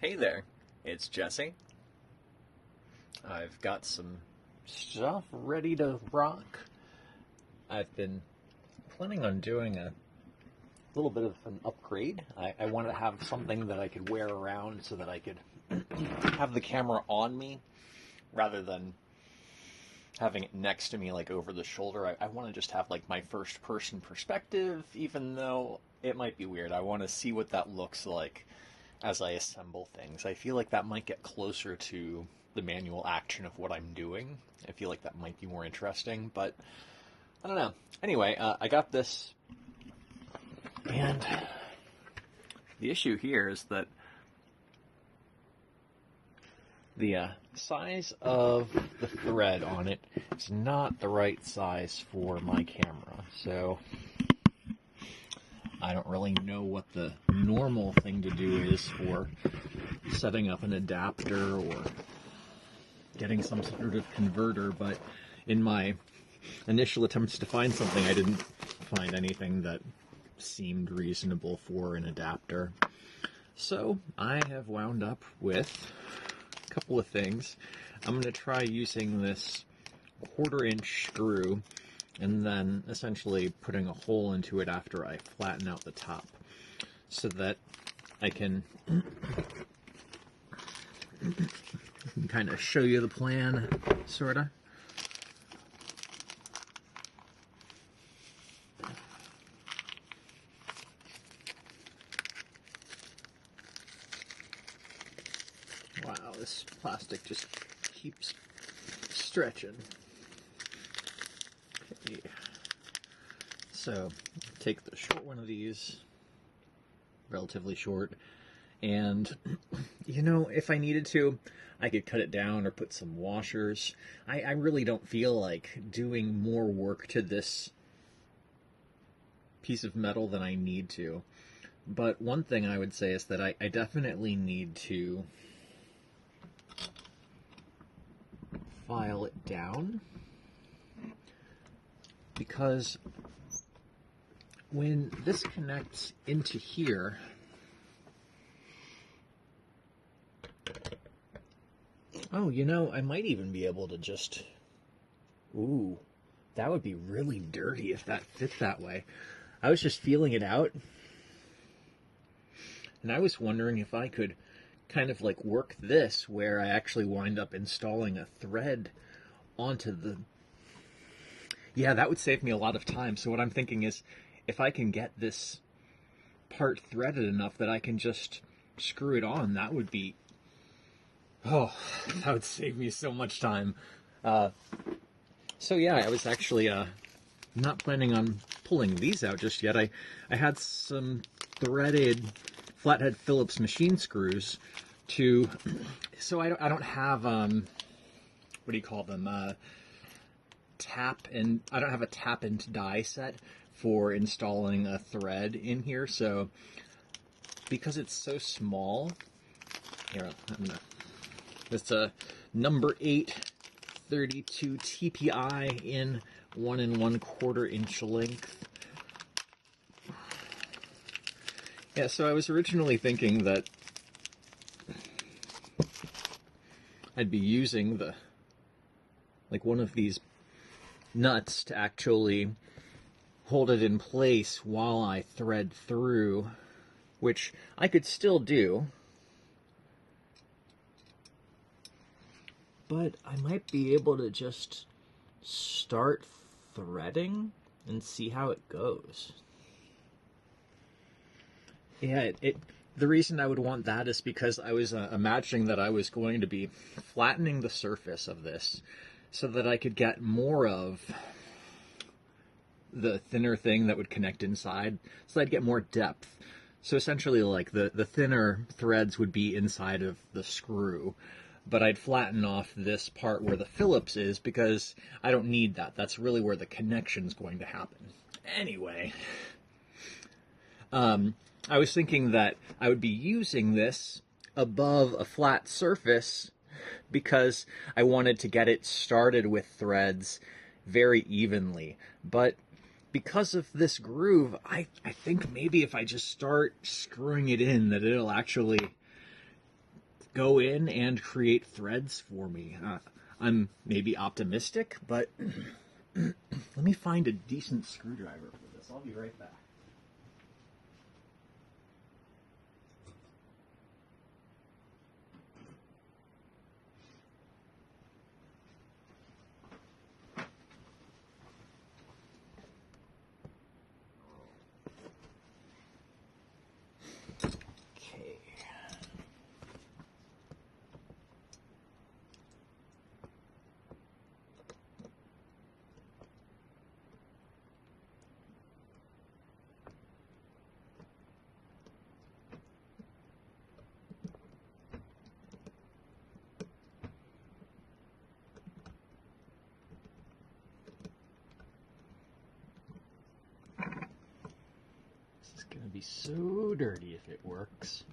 Hey there, it's Jesse. I've got some stuff ready to rock. I've been planning on doing a little bit of an upgrade. I wanted to have something that I could wear around so that I could have the camera on me rather than having it next to me, like over the shoulder. I want to just have like my first person perspective, even though it might be weird. I want to see what that looks like as I assemble things. I feel like that might get closer to the manual action of what I'm doing. I feel like that might be more interesting, but I don't know. Anyway, I got this, and the issue here is that the size of the thread on it is not the right size for my camera, so I don't really know what the normal thing to do is for setting up an adapter or getting some sort of converter, but in my initial attempts to find something, I didn't find anything that seemed reasonable for an adapter. So I have wound up with a couple of things. I'm going to try using this 1/4 inch screw and then essentially putting a hole into it after I flatten out the top so that I can kind of show you the plan, sort of. Wow, this plastic just keeps stretching. Okay. So, take the short one of these, relatively short, and, you know, if I needed to, I could cut it down or put some washers. I really don't feel like doing more work to this piece of metal than I need to. But one thing I would say is that I definitely need to file it down, because when this connects into here, oh, you know, I might even be able to just, ooh, that would be really dirty if that fit that way. I was just feeling it out, and I was wondering if I could kind of like work this where I actually wind up installing a thread onto the... Yeah, that would save me a lot of time. So what I'm thinking is, if I can get this part threaded enough that I can just screw it on, that would be... Oh, that would save me so much time. So yeah, I was actually not planning on pulling these out just yet. I had some threaded flathead Phillips machine screws to... So I don't have, what do you call them? I don't have a tap and die set for installing a thread in here, so because it's so small, here, it's a number 8 32 TPI in 1 1/4 inch length. Yeah, so I was originally thinking that I'd be using one of these nuts to actually hold it in place while I thread through, which I could still do, but I might be able to just start threading and see how it goes. Yeah, the reason I would want that is because I was imagining that I was going to be flattening the surface of this so that I could get more of the thinner thing that would connect inside, so I'd get more depth. So essentially, like, the thinner threads would be inside of the screw, but I'd flatten off this part where the Phillips is because I don't need that. That's really where the connection's going to happen. Anyway, I was thinking that I would be using this above a flat surface because I wanted to get it started with threads very evenly. But because of this groove, I think maybe if I just start screwing it in, that it'll actually go in and create threads for me. I'm maybe optimistic, but let me find a decent screwdriver for this. I'll be right back. It's going to be so dirty if it works.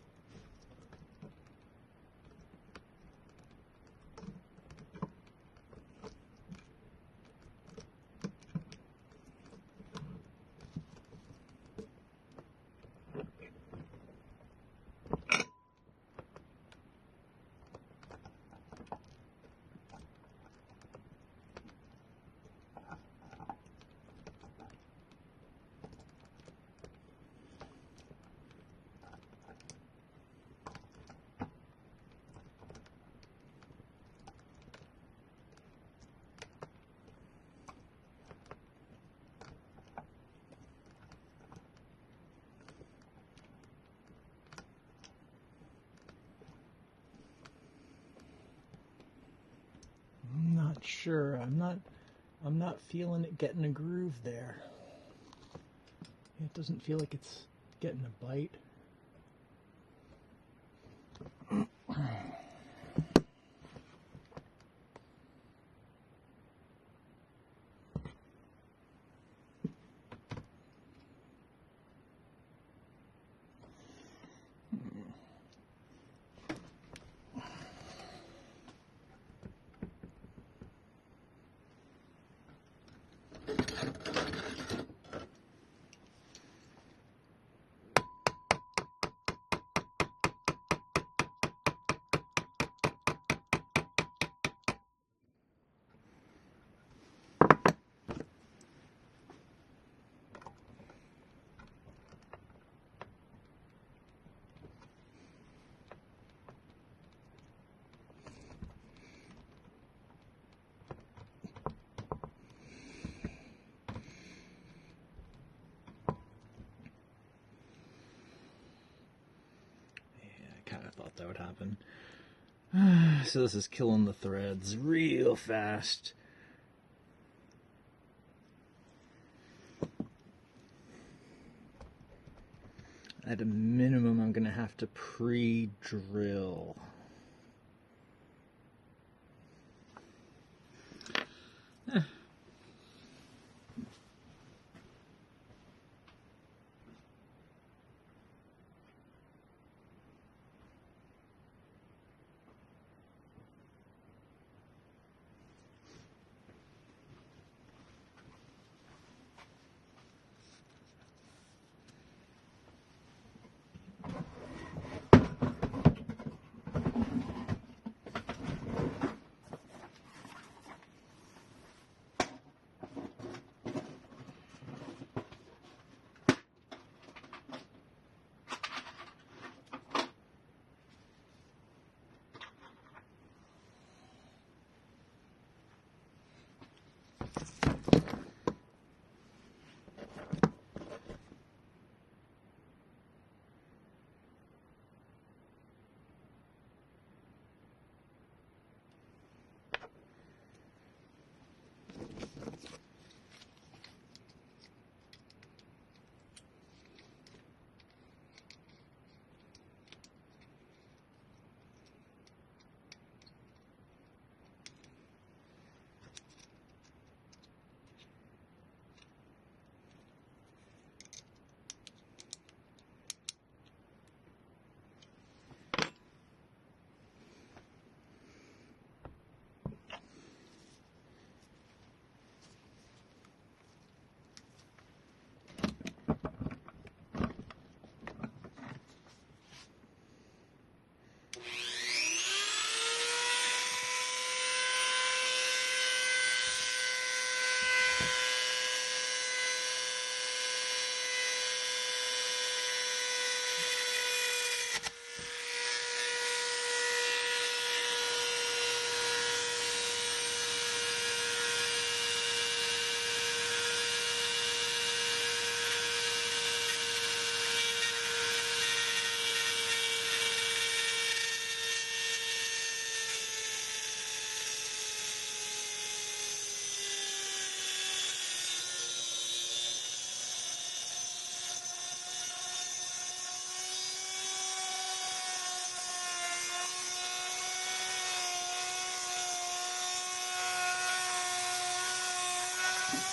Not sure. I'm not feeling it getting a groove there. It doesn't feel like it's getting a bite. I thought that would happen. So this is killing the threads real fast. At a minimum, I'm going to have to pre-drill.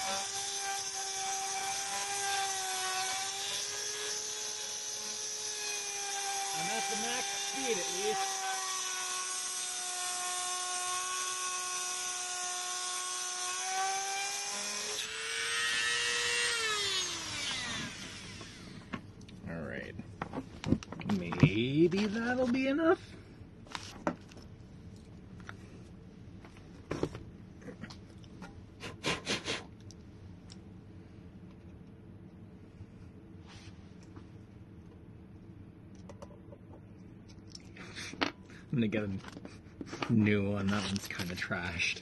I'm at the max speed at least. All right. Maybe that'll be enough. I'm gonna get a new one. That one's kind of trashed.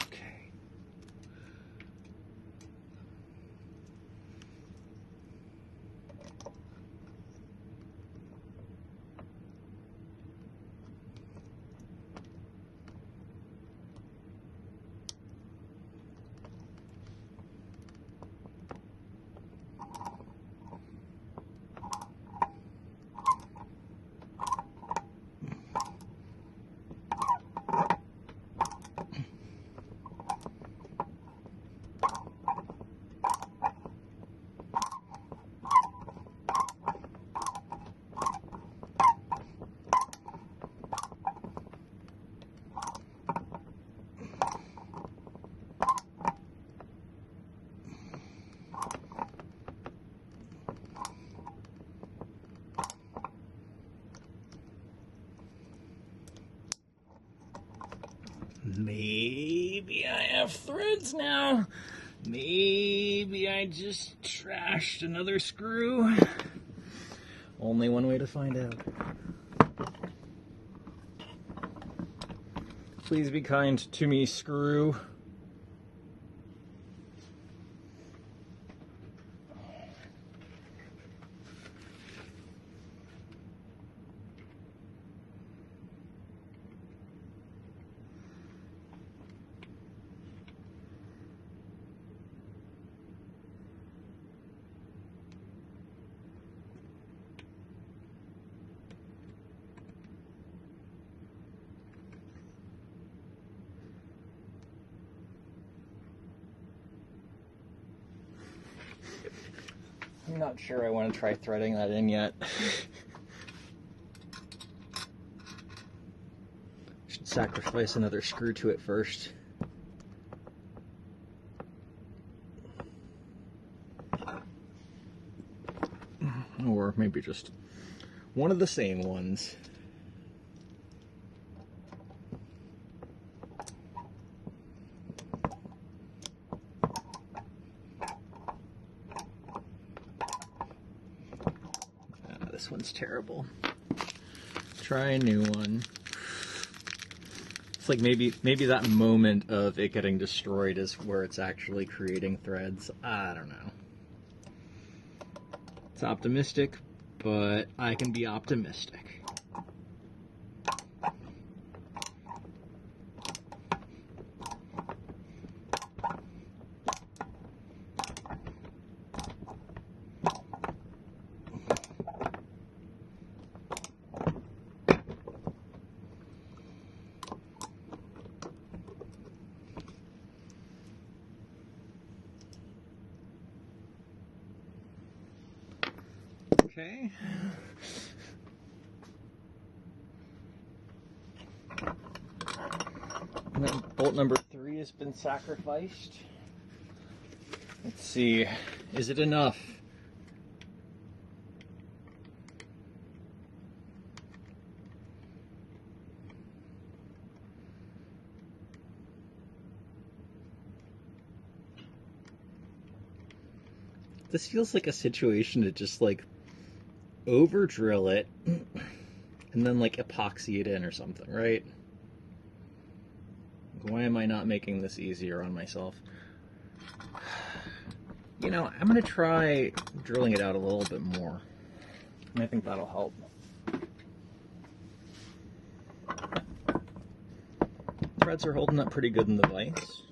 Okay. Maybe I have threads now. Maybe I just trashed another screw. Only one way to find out. Please be kind to me, screw. I'm not sure I want to try threading that in yet. Should sacrifice another screw to it first. Or maybe just one of the same ones. This one's terrible. Try a new one. It's like maybe that moment of it getting destroyed is where it's actually creating threads. I don't know. It's optimistic, but I can be optimistic. Okay. And then bolt number 3 has been sacrificed. Let's see, is it enough? This feels like a situation to just like over drill it and then like epoxy it in or something, right? Why am I not making this easier on myself? You know, I'm gonna try drilling it out a little bit more, and I think that'll help. Threads are holding up pretty good in the vise.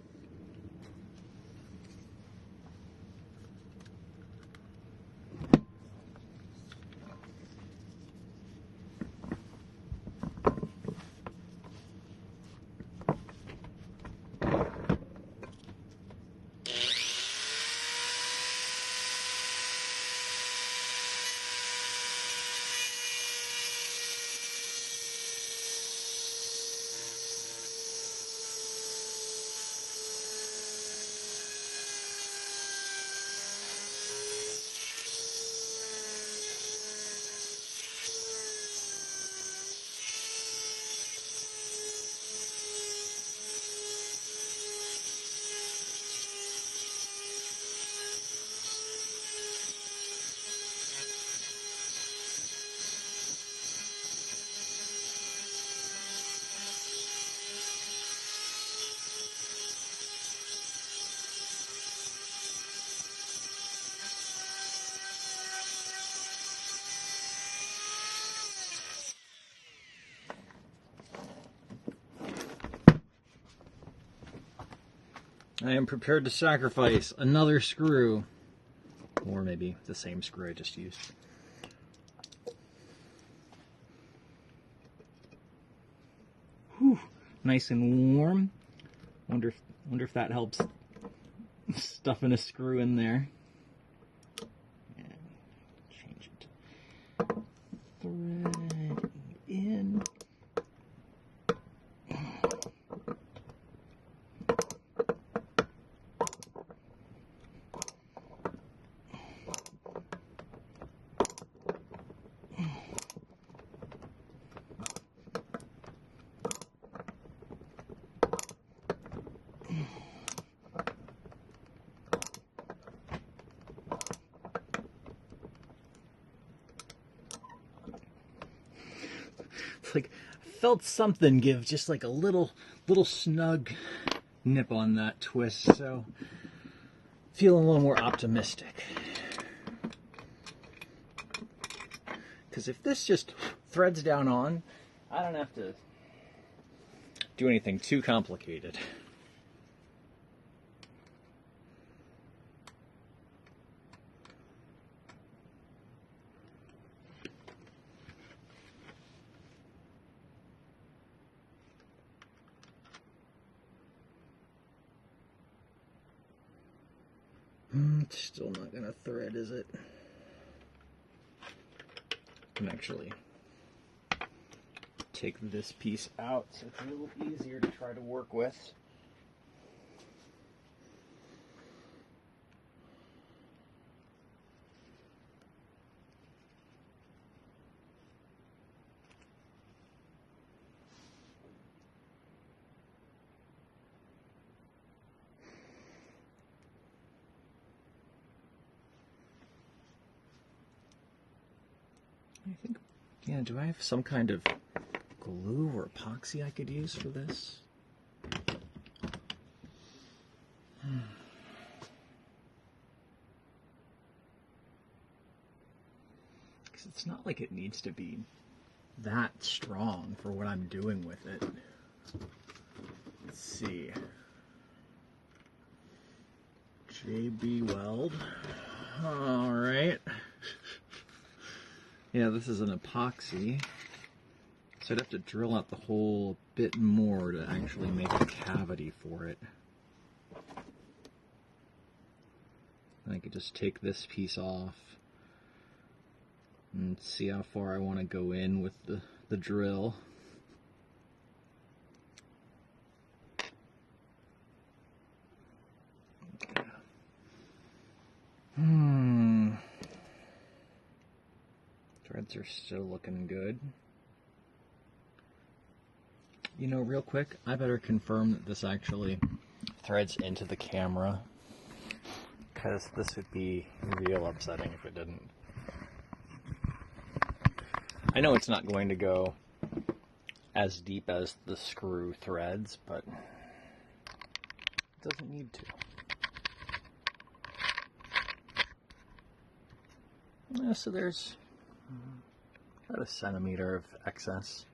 I am prepared to sacrifice another screw. Or maybe the same screw I just used. Whew, nice and warm. Wonder if that helps stuffing a screw in there. And change it to thread in. It's like I felt something give just like a little snug nip on that twist, so feeling a little more optimistic. Because if this just threads down on, I don't have to do anything too complicated. It's still not gonna thread, is it? I can actually take this piece out so it's a little easier to try to work with. I think, yeah, do I have some kind of glue or epoxy I could use for this? Because it's not like it needs to be that strong for what I'm doing with it. Let's see. JB Weld. All right. Yeah, this is an epoxy, so I'd have to drill out the hole a bit more to actually make a cavity for it. I could just take this piece off and see how far I want to go in with the drill. Threads are still looking good. You know, real quick, I better confirm that this actually threads into the camera, because this would be real upsetting if it didn't. I know it's not going to go as deep as the screw threads, but it doesn't need to. Yeah, so there's about 1 centimeter of excess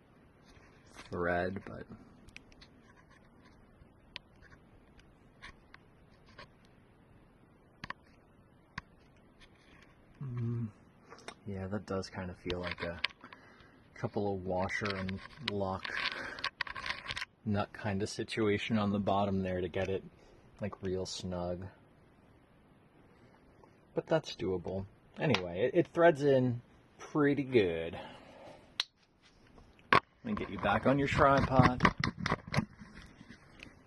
thread, but yeah, that does kind of feel like a couple of washer and lock nut kind of situation on the bottom there to get it like real snug. But that's doable. Anyway, it threads in pretty good. Let me get you back on your tripod.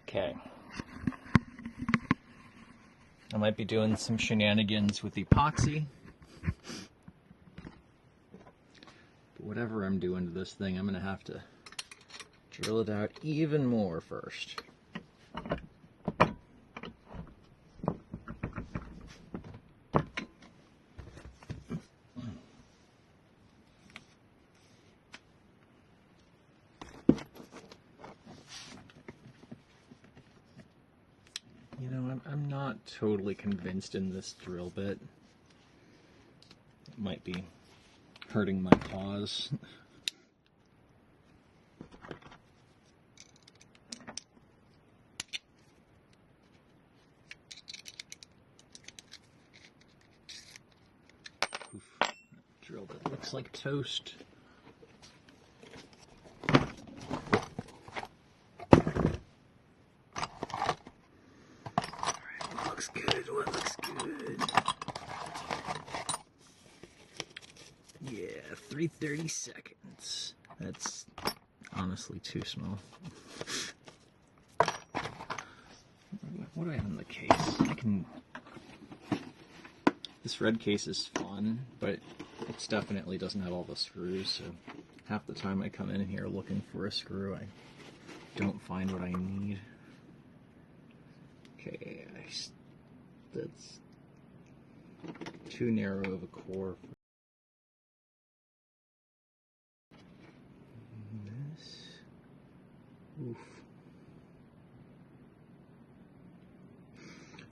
Okay. I might be doing some shenanigans with epoxy. But whatever I'm doing to this thing, I'm going to have to drill it out even more first. You know, I'm not totally convinced in this drill bit. It might be hurting my paws. looks like toast. What looks good? What looks good? Yeah, 3/30 seconds. That's honestly too small. What do I have in the case? This red case is fun, but it definitely doesn't have all the screws, so half the time I come in here looking for a screw, I don't find what I need. Okay, that's too narrow of a core. This. Oof.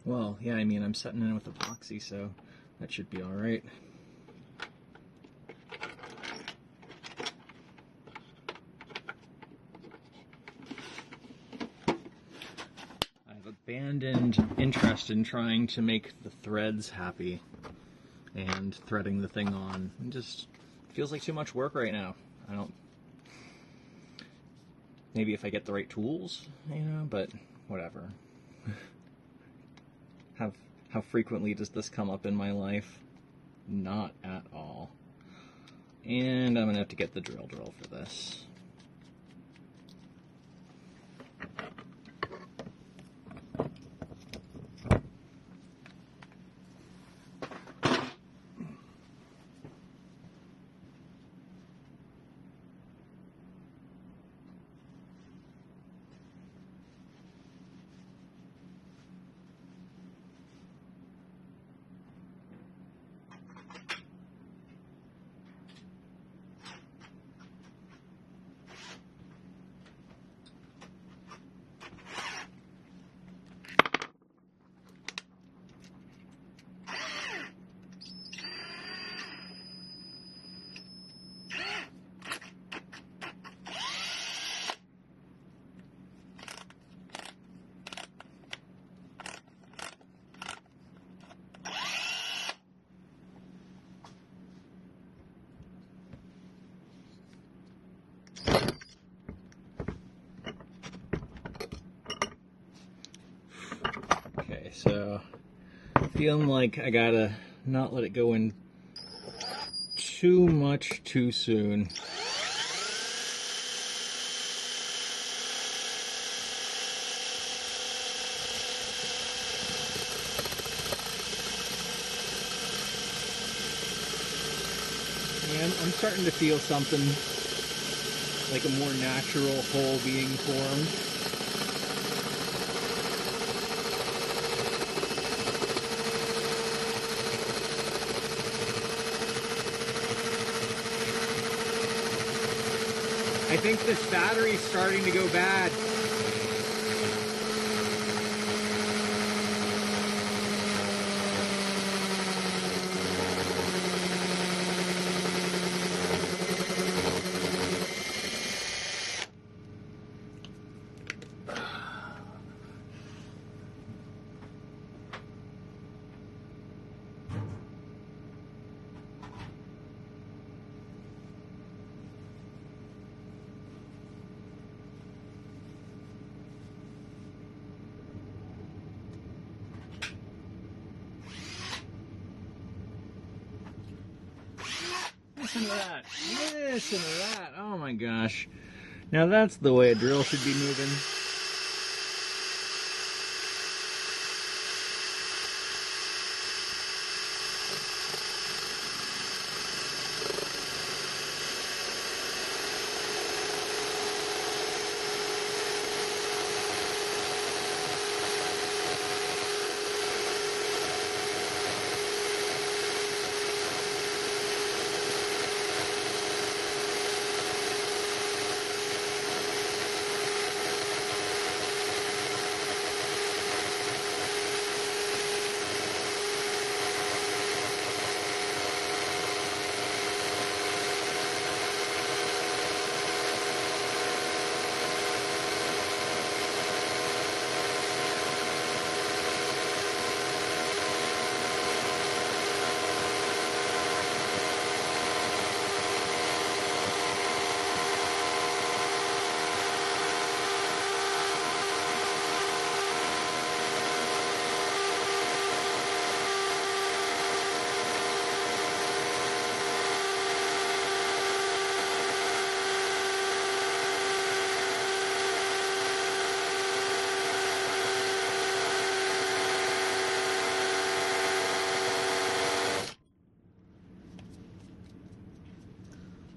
Well, yeah, I mean, I'm setting in with epoxy, so that should be alright. I've abandoned interest in trying to make the threads happy and threading the thing on. It just feels like too much work right now. Maybe if I get the right tools, you know, but whatever. How frequently does this come up in my life? Not at all. And I'm gonna have to get the drill for this. So, feeling like I gotta not let it go in too much too soon. And I'm starting to feel something like a more natural hole being formed. I think this battery's starting to go bad. Listen to that. Listen to that. Oh my gosh. Now that's the way a drill should be moving.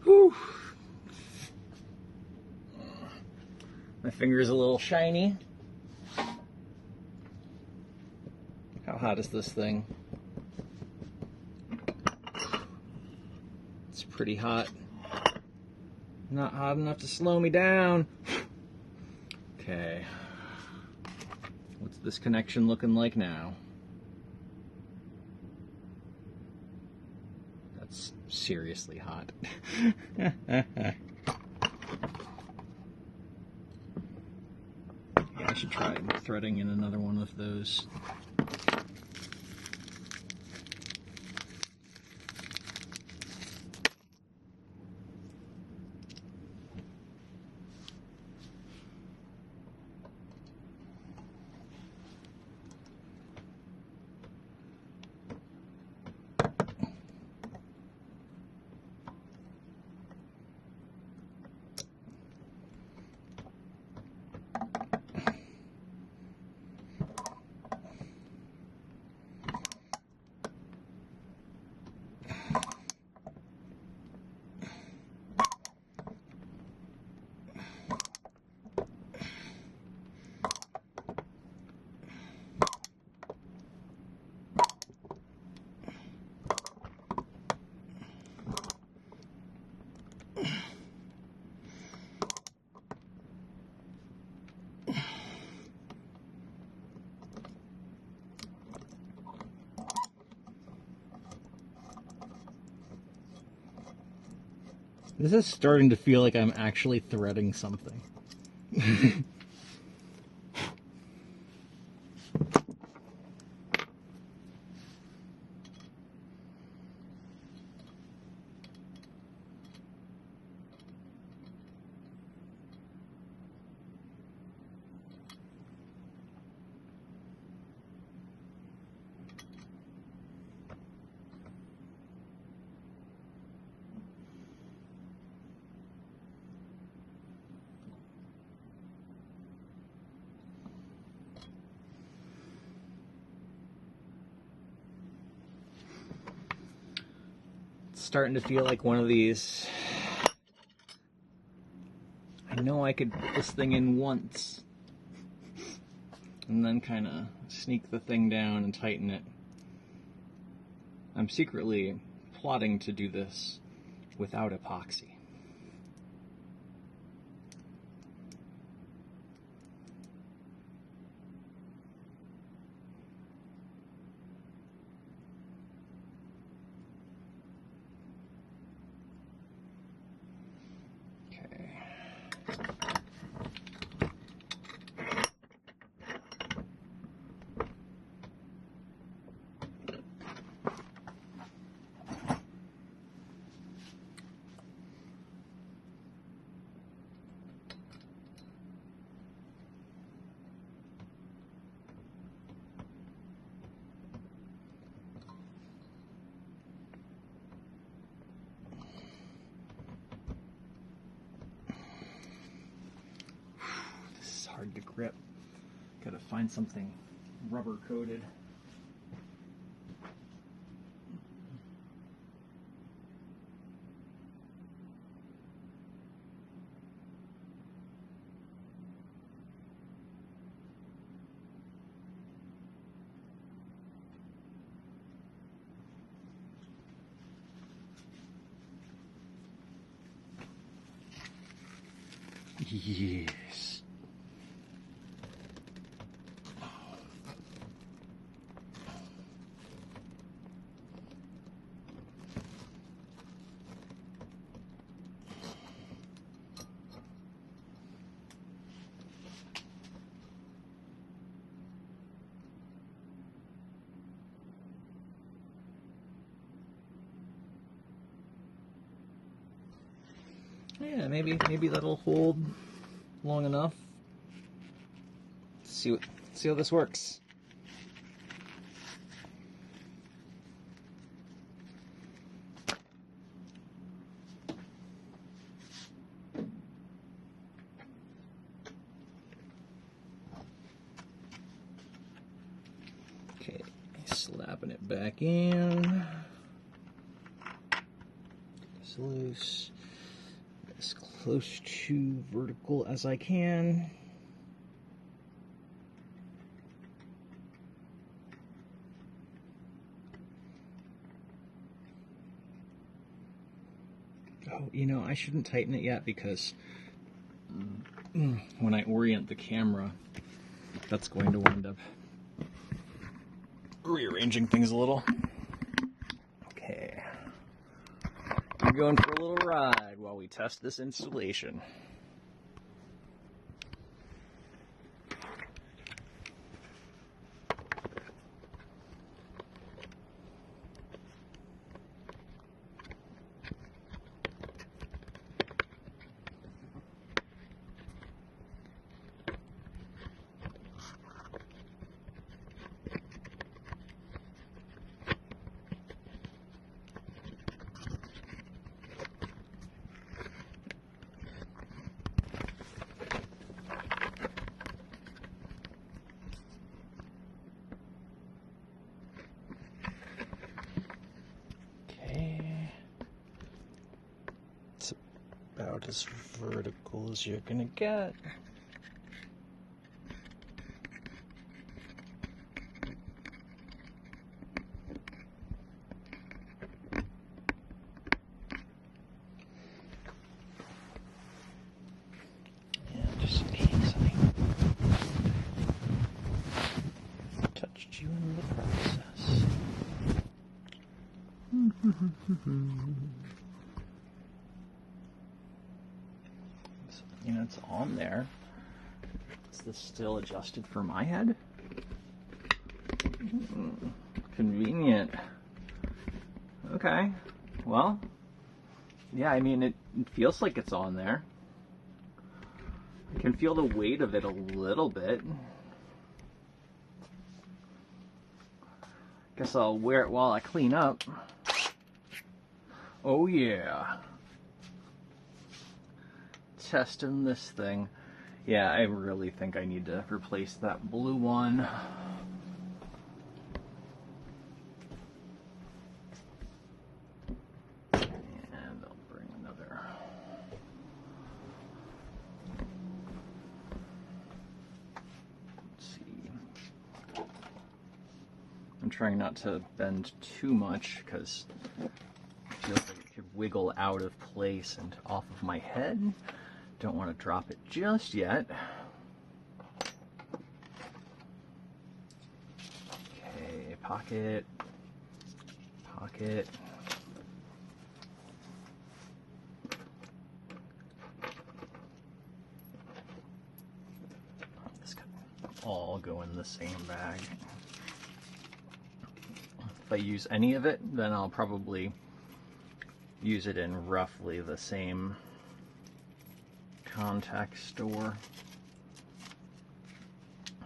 Whew. My finger's a little shiny. How hot is this thing? It's pretty hot. Not hot enough to slow me down. Okay. What's this connection looking like now? That's seriously hot. Yeah, I should try threading in another one of those. This is starting to feel like I'm actually threading something. Starting to feel like one of these. I know I could put this thing in once and then kind of sneak the thing down and tighten it. I'm secretly plotting to do this without epoxy. Hard to grip. Gotta find something rubber coated. Yes. Yeah, maybe that'll hold long enough. See how this works. Okay, slapping it back in. Get this loose. as close to vertical as I can. Oh, you know, I shouldn't tighten it yet because when I orient the camera, that's going to wind up rearranging things a little. Okay. We're going for a little ride while we test this installation. About as vertical as you're gonna get. And just in case I touched you in the process. You know, it's on there. Is this still adjusted for my head? Convenient. Okay. Well, yeah, I mean, it feels like it's on there. I can feel the weight of it a little bit. Guess I'll wear it while I clean up. Oh yeah. Testing this thing. Yeah, I really think I need to replace that blue one. And I'll bring another. Let's see. I'm trying not to bend too much because it feels like it could wiggle out of place and off of my head. Don't want to drop it just yet. Okay, pocket, pocket. This could all go in the same bag. If I use any of it, then I'll probably use it in roughly the same contact store.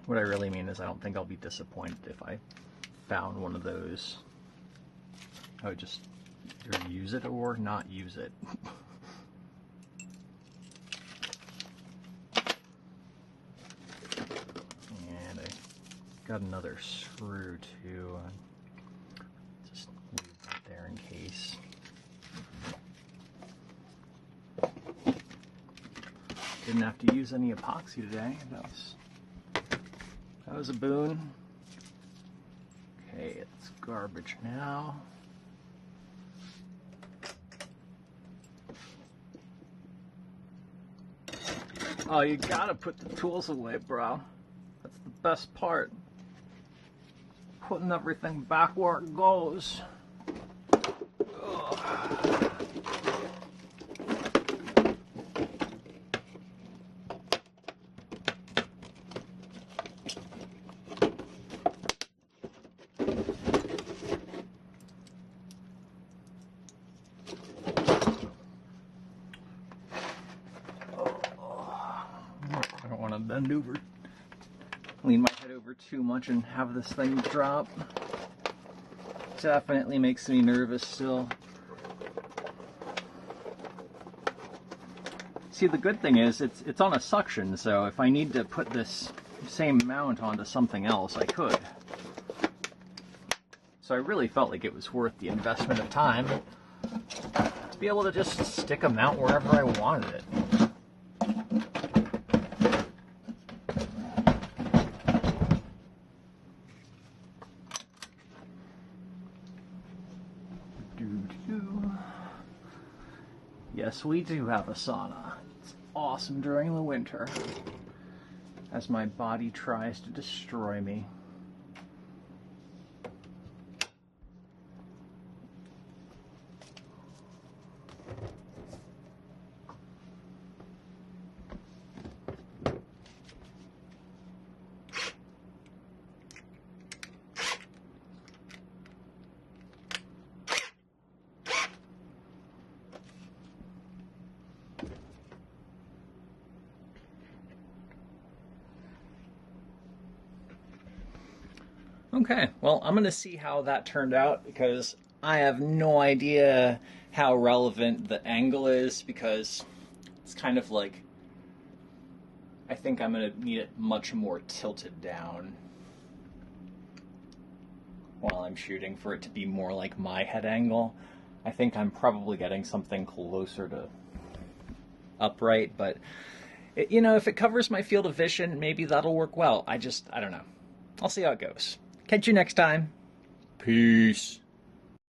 What I really mean is I don't think I'll be disappointed if I found one of those. I would just either use it or not use it. And I got another screw too. Just leave that there in case. Didn't have to use any epoxy today. That was a boon. Okay, it's garbage now. Oh, you gotta put the tools away, bro. That's the best part. Putting everything back where it goes. Bend over, lean my head over too much and have this thing drop. Definitely makes me nervous still. See, the good thing is it's on a suction, so if I need to put this same mount onto something else, I could. So I really felt like it was worth the investment of time. be able to just stick a mount wherever I wanted it. Yes, we do have a sauna. It's awesome during the winter, as my body tries to destroy me. Okay, well, I'm going to see how that turned out, because I have no idea how relevant the angle is, because it's kind of like, I think I'm going to need it much more tilted down while I'm shooting for it to be more like my head angle. I think I'm probably getting something closer to upright, but you know, if it covers my field of vision, maybe that'll work well. I don't know. I'll see how it goes. Catch you next time. Peace.